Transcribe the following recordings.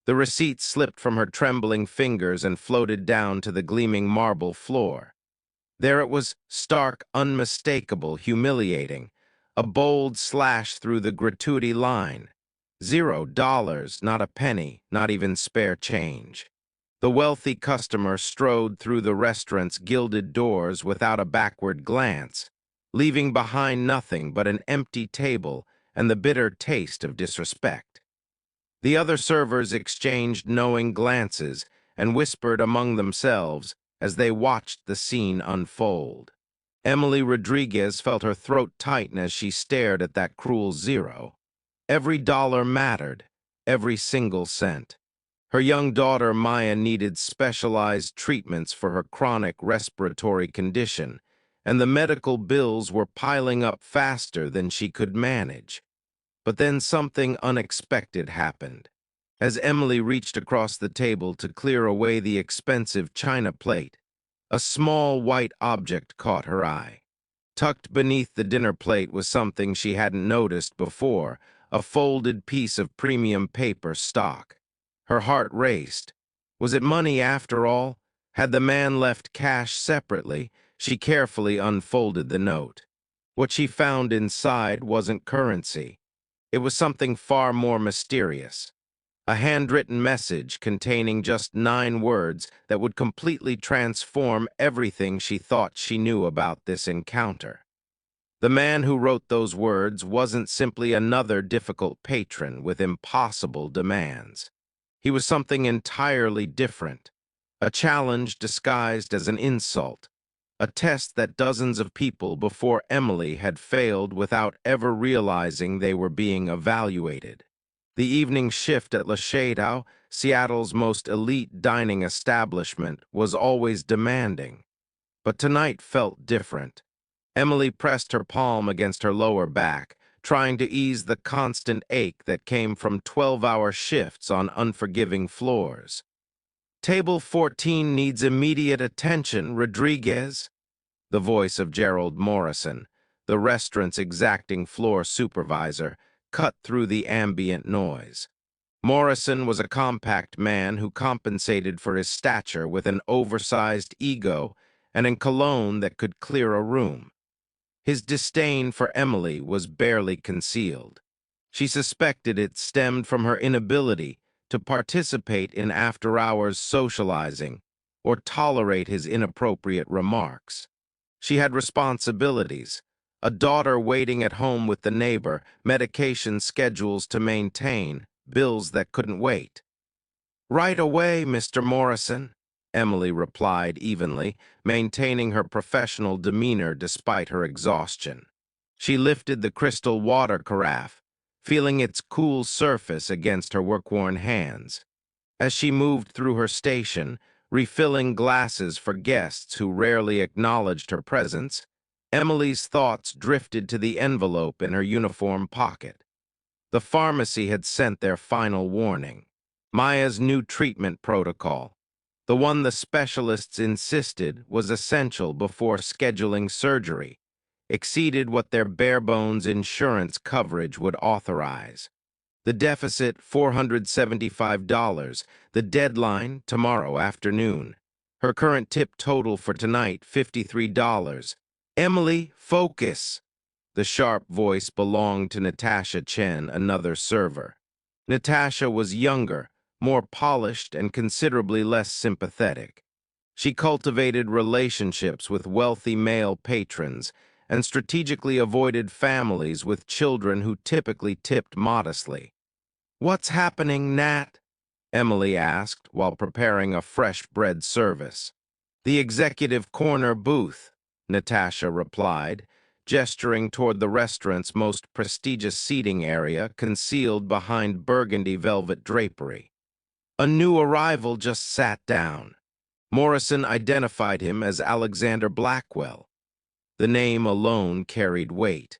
The receipt slipped from her trembling fingers and floated down to the gleaming marble floor. There it was, stark, unmistakable, humiliating. A bold slash through the gratuity line. $0, not a penny, not even spare change. The wealthy customer strode through the restaurant's gilded doors without a backward glance, leaving behind nothing but an empty table and the bitter taste of disrespect. The other servers exchanged knowing glances and whispered among themselves as they watched the scene unfold. Emily Rodriguez felt her throat tighten as she stared at that cruel zero. Every dollar mattered, every single cent. Her young daughter Maya needed specialized treatments for her chronic respiratory condition, and the medical bills were piling up faster than she could manage. But then something unexpected happened. As Emily reached across the table to clear away the expensive china plate, a small white object caught her eye. Tucked beneath the dinner plate was something she hadn't noticed before, a folded piece of premium paper stock. Her heart raced. Was it money after all? Had the man left cash separately? She carefully unfolded the note. What she found inside wasn't currency. It was something far more mysterious. A handwritten message containing just 9 words that would completely transform everything she thought she knew about this encounter. The man who wrote those words wasn't simply another difficult patron with impossible demands. He was something entirely different, a challenge disguised as an insult, a test that dozens of people before Emily had failed without ever realizing they were being evaluated. The evening shift at Le Chateau, Seattle's most elite dining establishment, was always demanding. But tonight felt different. Emily pressed her palm against her lower back, trying to ease the constant ache that came from 12-hour shifts on unforgiving floors. "Table 14 needs immediate attention, Rodriguez," the voice of Gerald Morrison, the restaurant's exacting floor supervisor, cut through the ambient noise. Morrison was a compact man who compensated for his stature with an oversized ego and a cologne that could clear a room. His disdain for Emily was barely concealed. She suspected it stemmed from her inability to participate in after-hours socializing or tolerate his inappropriate remarks. She had responsibilities, a daughter waiting at home with the neighbor, medication schedules to maintain, bills that couldn't wait. "Right away, Mr. Morrison," Emily replied evenly, maintaining her professional demeanor despite her exhaustion. She lifted the crystal water carafe, feeling its cool surface against her work-worn hands. As she moved through her station, refilling glasses for guests who rarely acknowledged her presence, Emily's thoughts drifted to the envelope in her uniform pocket. The pharmacy had sent their final warning. Maya's new treatment protocol, the one the specialists insisted was essential before scheduling surgery, exceeded what their bare-bones insurance coverage would authorize. The deficit, $475. The deadline, tomorrow afternoon. Her current tip total for tonight, $53. "Emily, focus!" The sharp voice belonged to Natasha Chen, another server. Natasha was younger, more polished, and considerably less sympathetic. She cultivated relationships with wealthy male patrons and strategically avoided families with children who typically tipped modestly. "What's happening, Nat?" Emily asked while preparing a fresh bread service. "The executive corner booth," Natasha replied, gesturing toward the restaurant's most prestigious seating area concealed behind burgundy velvet drapery. "A new arrival just sat down." Morrison identified him as Alexander Blackwell. The name alone carried weight.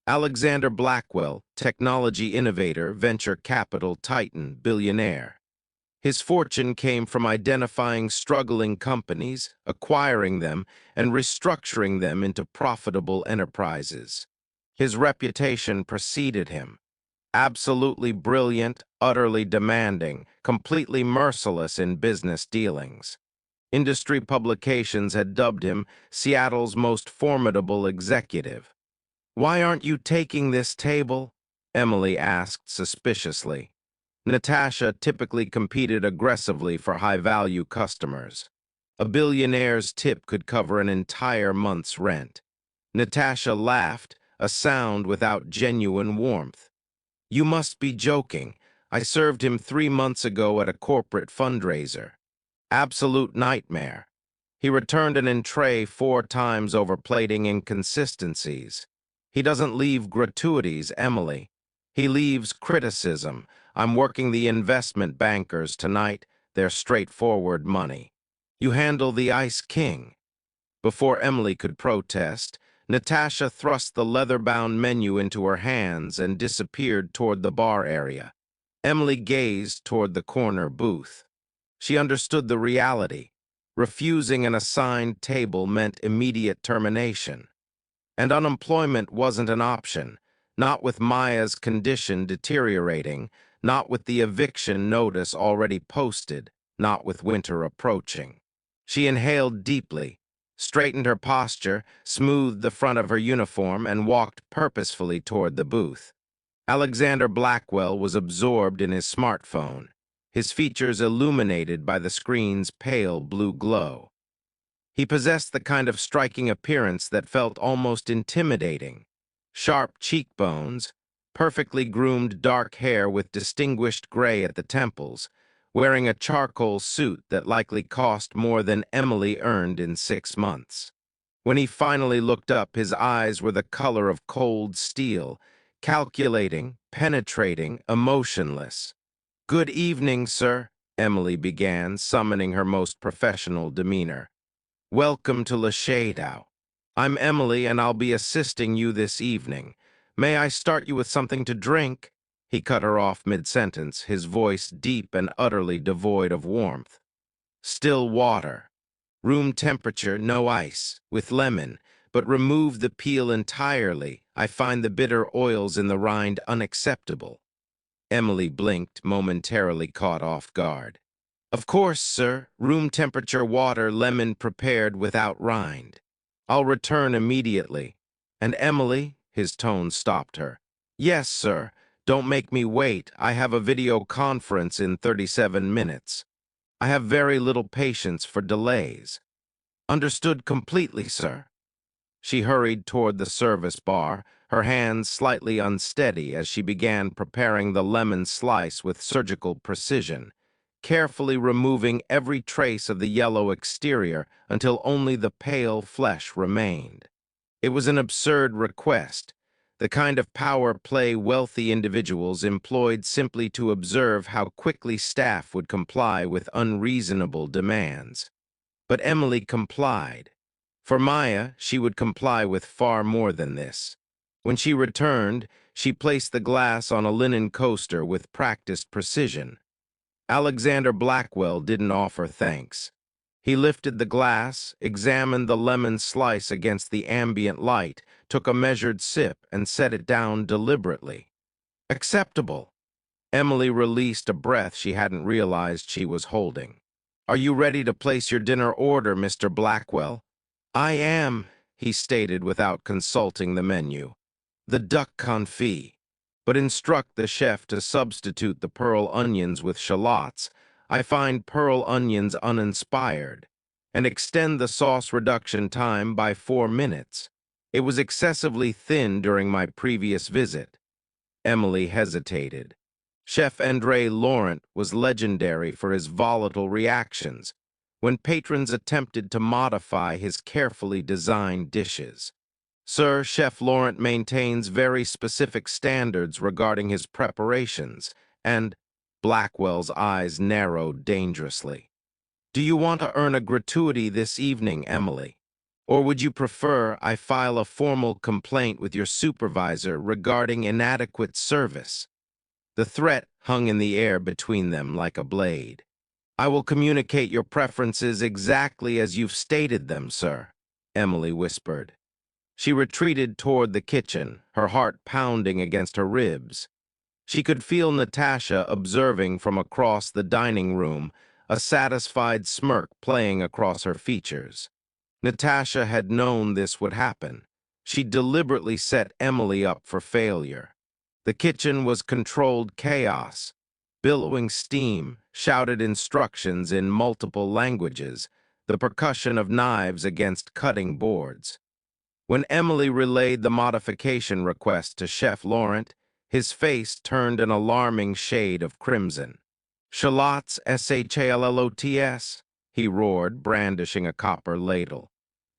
Alexander Blackwell, technology innovator, venture capital titan, billionaire. His fortune came from identifying struggling companies, acquiring them, and restructuring them into profitable enterprises. His reputation preceded him. Absolutely brilliant, utterly demanding, completely merciless in business dealings. Industry publications had dubbed him Seattle's most formidable executive. "Why aren't you taking this table?" Emily asked suspiciously. Natasha typically competed aggressively for high-value customers. A billionaire's tip could cover an entire month's rent. Natasha laughed, a sound without genuine warmth. "You must be joking. I served him 3 months ago at a corporate fundraiser. Absolute nightmare. He returned an tray 4 times over plating inconsistencies. He doesn't leave gratuities, Emily. He leaves criticism. I'm working the investment bankers tonight. They're straightforward money. You handle the Ice King." Before Emily could protest, Natasha thrust the leather-bound menu into her hands and disappeared toward the bar area. Emily gazed toward the corner booth. She understood the reality. Refusing an assigned table meant immediate termination. And unemployment wasn't an option, not with Maya's condition deteriorating, not with the eviction notice already posted, not with winter approaching. She inhaled deeply, straightened her posture, smoothed the front of her uniform, and walked purposefully toward the booth. Alexander Blackwell was absorbed in his smartphone, his features illuminated by the screen's pale blue glow. He possessed the kind of striking appearance that felt almost intimidating. Sharp cheekbones, perfectly groomed dark hair with distinguished gray at the temples, wearing a charcoal suit that likely cost more than Emily earned in 6 months. When he finally looked up, his eyes were the color of cold steel, calculating, penetrating, emotionless. "Good evening, sir," Emily began, summoning her most professional demeanor. "Welcome to Le Shadow. I'm Emily, and I'll be assisting you this evening. May I start you with something to drink?" He cut her off mid-sentence, his voice deep and utterly devoid of warmth. "Still water. Room temperature, no ice, with lemon, but remove the peel entirely. I find the bitter oils in the rind unacceptable." Emily blinked, momentarily caught off guard. "Of course, sir. Room temperature water, lemon prepared without rind. I'll return immediately." "And Emily?" His tone stopped her. "Yes, sir. Don't make me wait. I have a video conference in 37 minutes. I have very little patience for delays." "Understood completely, sir." She hurried toward the service bar, her hands slightly unsteady as she began preparing the lemon slice with surgical precision, carefully removing every trace of the yellow exterior until only the pale flesh remained. It was an absurd request, the kind of power play wealthy individuals employed simply to observe how quickly staff would comply with unreasonable demands. But Emily complied. For Maya, she would comply with far more than this. When she returned, she placed the glass on a linen coaster with practiced precision. Alexander Blackwell didn't offer thanks. He lifted the glass, examined the lemon slice against the ambient light, took a measured sip, and set it down deliberately. "Acceptable." Emily released a breath she hadn't realized she was holding. "Are you ready to place your dinner order, Mr. Blackwell?" "I am," he stated without consulting the menu. "The duck confit. But instruct the chef to substitute the pearl onions with shallots. I find pearl onions uninspired. And extend the sauce reduction time by 4 minutes. It was excessively thin during my previous visit." Emily hesitated. Chef André Laurent was legendary for his volatile reactions when patrons attempted to modify his carefully designed dishes. "Sir, Chef Laurent maintains very specific standards regarding his preparations," and Blackwell's eyes narrowed dangerously. "Do you want to earn a gratuity this evening, Emily? Or would you prefer I file a formal complaint with your supervisor regarding inadequate service?" The threat hung in the air between them like a blade. "I will communicate your preferences exactly as you've stated them, sir," Emily whispered. She retreated toward the kitchen, her heart pounding against her ribs. She could feel Natasha observing from across the dining room, a satisfied smirk playing across her features. Natasha had known this would happen. She deliberately set Emily up for failure. The kitchen was controlled chaos. Billowing steam, shouted instructions in multiple languages, the percussion of knives against cutting boards. When Emily relayed the modification request to Chef Laurent, his face turned an alarming shade of crimson. "Shallots, SHALLOTS," he roared, brandishing a copper ladle.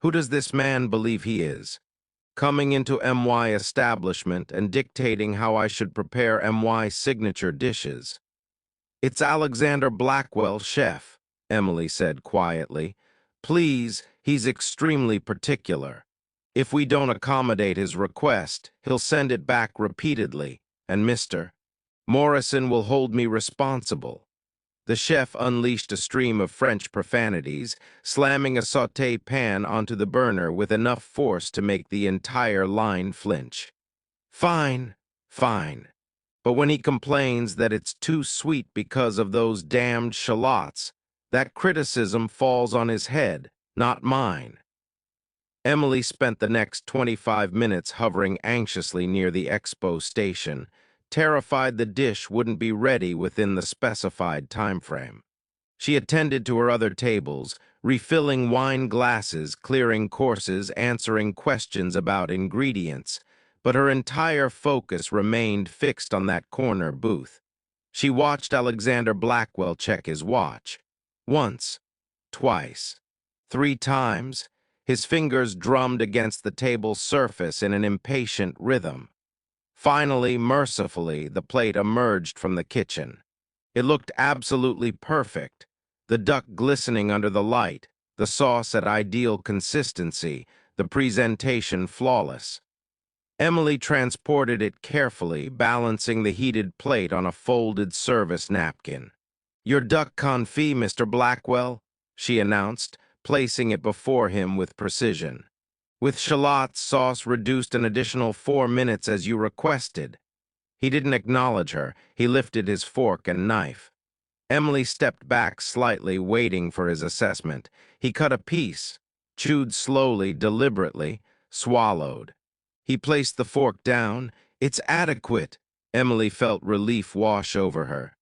"Who does this man believe he is? Coming into MY establishment and dictating how I should prepare MY signature dishes." "It's Alexander Blackwell, chef," Emily said quietly. "Please, he's extremely particular. If we don't accommodate his request, he'll send it back repeatedly, and Mr. Morrison will hold me responsible." The chef unleashed a stream of French profanities, slamming a sauté pan onto the burner with enough force to make the entire line flinch. "Fine, fine. But when he complains that it's too sweet because of those damned shallots, that criticism falls on his head, not mine." Emily spent the next 25 minutes hovering anxiously near the expo station, terrified the dish wouldn't be ready within the specified time frame. She attended to her other tables, refilling wine glasses, clearing courses, answering questions about ingredients, but her entire focus remained fixed on that corner booth. She watched Alexander Blackwell check his watch. Once, twice, 3 times, his fingers drummed against the table's surface in an impatient rhythm. Finally, mercifully, the plate emerged from the kitchen. It looked absolutely perfect, the duck glistening under the light, the sauce at ideal consistency, the presentation flawless. Emily transported it carefully, balancing the heated plate on a folded service napkin. "Your duck confit, Mr. Blackwell," she announced, placing it before him with precision. "With shallots sauce reduced an additional 4 minutes as you requested." He didn't acknowledge her. He lifted his fork and knife. Emily stepped back slightly, waiting for his assessment. He cut a piece, chewed slowly, deliberately, swallowed. He placed the fork down. "It's adequate." Emily felt relief wash over her.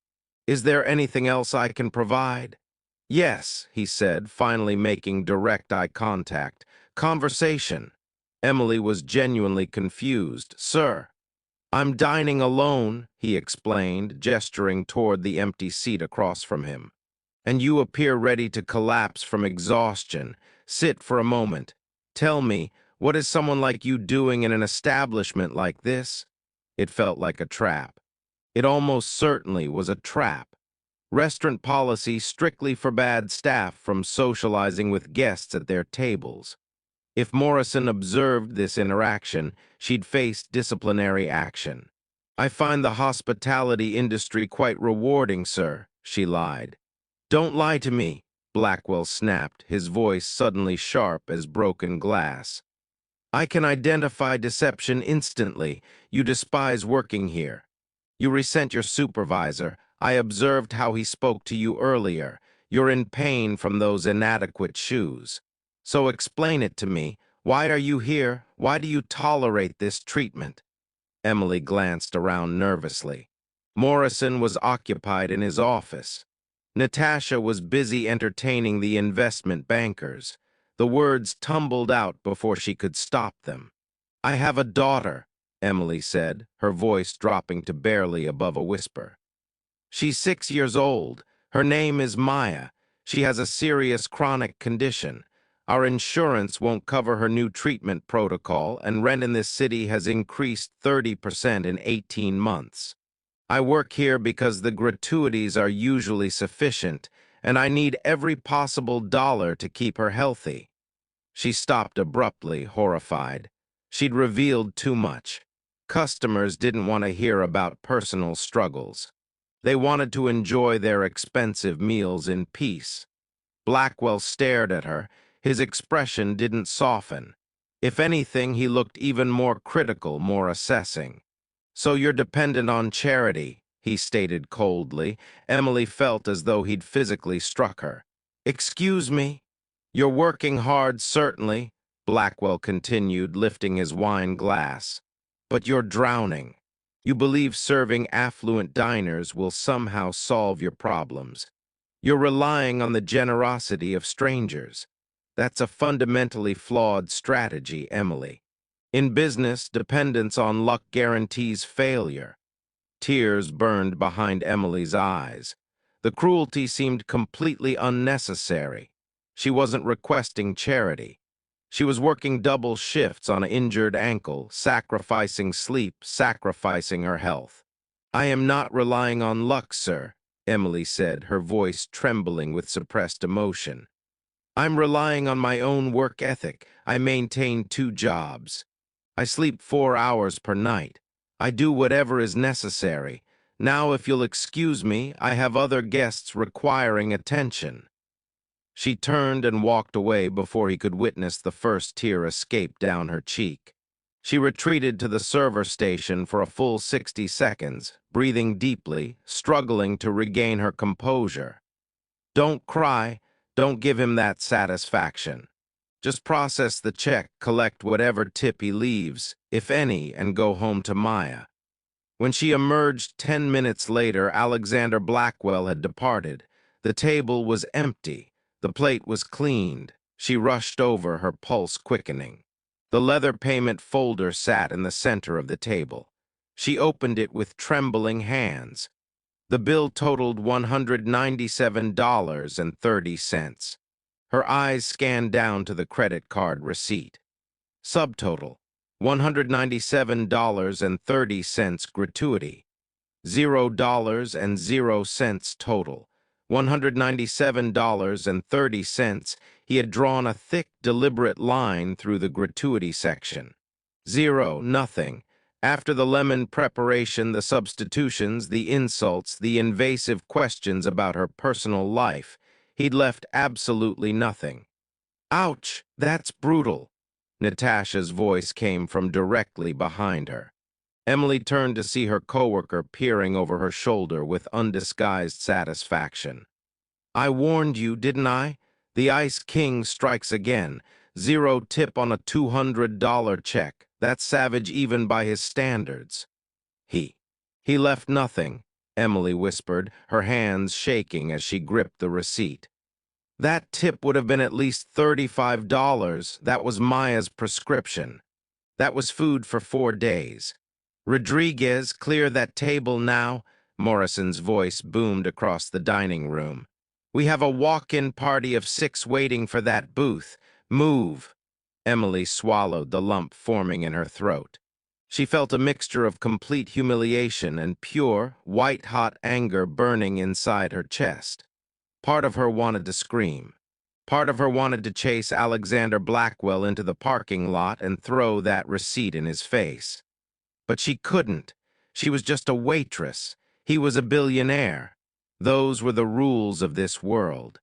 "Is there anything else I can provide?" "Yes," he said, finally making direct eye contact. "Conversation." Emily was genuinely confused. "Sir." "I'm dining alone," he explained, gesturing toward the empty seat across from him. "And you appear ready to collapse from exhaustion. Sit for a moment. Tell me, what is someone like you doing in an establishment like this?" It felt like a trap. It almost certainly was a trap. Restaurant policy strictly forbade staff from socializing with guests at their tables. If Morrison observed this interaction, she'd face disciplinary action. "I find the hospitality industry quite rewarding, sir," she lied. "Don't lie to me," Blackwell snapped, his voice suddenly sharp as broken glass. "I can identify deception instantly. You despise working here. You resent your supervisor. I observed how he spoke to you earlier. You're in pain from those inadequate shoes. So explain it to me. Why are you here? Why do you tolerate this treatment?" Emily glanced around nervously. Morrison was occupied in his office. Natasha was busy entertaining the investment bankers. The words tumbled out before she could stop them. "I have a daughter," Emily said, her voice dropping to barely above a whisper. "She's 6 years old. Her name is Maya. She has a serious chronic condition. Our insurance won't cover her new treatment protocol, and rent in this city has increased 30% in 18 months. I work here because the gratuities are usually sufficient, and I need every possible dollar to keep her healthy." She stopped abruptly, horrified. She'd revealed too much. Customers didn't want to hear about personal struggles. They wanted to enjoy their expensive meals in peace. Blackwell stared at her. His expression didn't soften. If anything, he looked even more critical, more assessing. "So you're dependent on charity," he stated coldly. Emily felt as though he'd physically struck her. "Excuse me? You're working hard, certainly," Blackwell continued, lifting his wine glass. "But you're drowning. You believe serving affluent diners will somehow solve your problems. You're relying on the generosity of strangers. That's a fundamentally flawed strategy, Emily. In business, dependence on luck guarantees failure." Tears burned behind Emily's eyes. The cruelty seemed completely unnecessary. She wasn't requesting charity. She was working double shifts on an injured ankle, sacrificing sleep, sacrificing her health. "I am not relying on luck, sir," Emily said, her voice trembling with suppressed emotion. "I'm relying on my own work ethic. I maintain 2 jobs. I sleep 4 hours per night. I do whatever is necessary. Now, if you'll excuse me, I have other guests requiring attention." She turned and walked away before he could witness the first tear escape down her cheek. She retreated to the server station for a full 60 seconds, breathing deeply, struggling to regain her composure. "Don't cry. Don't give him that satisfaction. Just process the check, collect whatever tip he leaves, if any, and go home to Maya." When she emerged 10 minutes later, Alexander Blackwell had departed. The table was empty. The plate was cleaned. She rushed over, her pulse quickening. The leather payment folder sat in the center of the table. She opened it with trembling hands. The bill totaled $197.30. Her eyes scanned down to the credit card receipt. Subtotal: $197.30 gratuity. $0.00 total. $197.30. He had drawn a thick, deliberate line through the gratuity section. Zero, nothing. After the lemon preparation, the substitutions, the insults, the invasive questions about her personal life, he'd left absolutely nothing. "Ouch, that's brutal." Natasha's voice came from directly behind her. Emily turned to see her coworker peering over her shoulder with undisguised satisfaction. "I warned you, didn't I? The Ice King strikes again. Zero tip on a $200 check. That's savage even by his standards." He left nothing," Emily whispered, her hands shaking as she gripped the receipt. "That tip would have been at least $35. That was Maya's prescription. That was food for 4 days. Rodriguez, clear that table now." Morrison's voice boomed across the dining room. "We have a walk-in party of 6 waiting for that booth. Move." Emily swallowed the lump forming in her throat. She felt a mixture of complete humiliation and pure, white-hot anger burning inside her chest. Part of her wanted to scream. Part of her wanted to chase Alexander Blackwell into the parking lot and throw that receipt in his face. But she couldn't. She was just a waitress. He was a billionaire. Those were the rules of this world.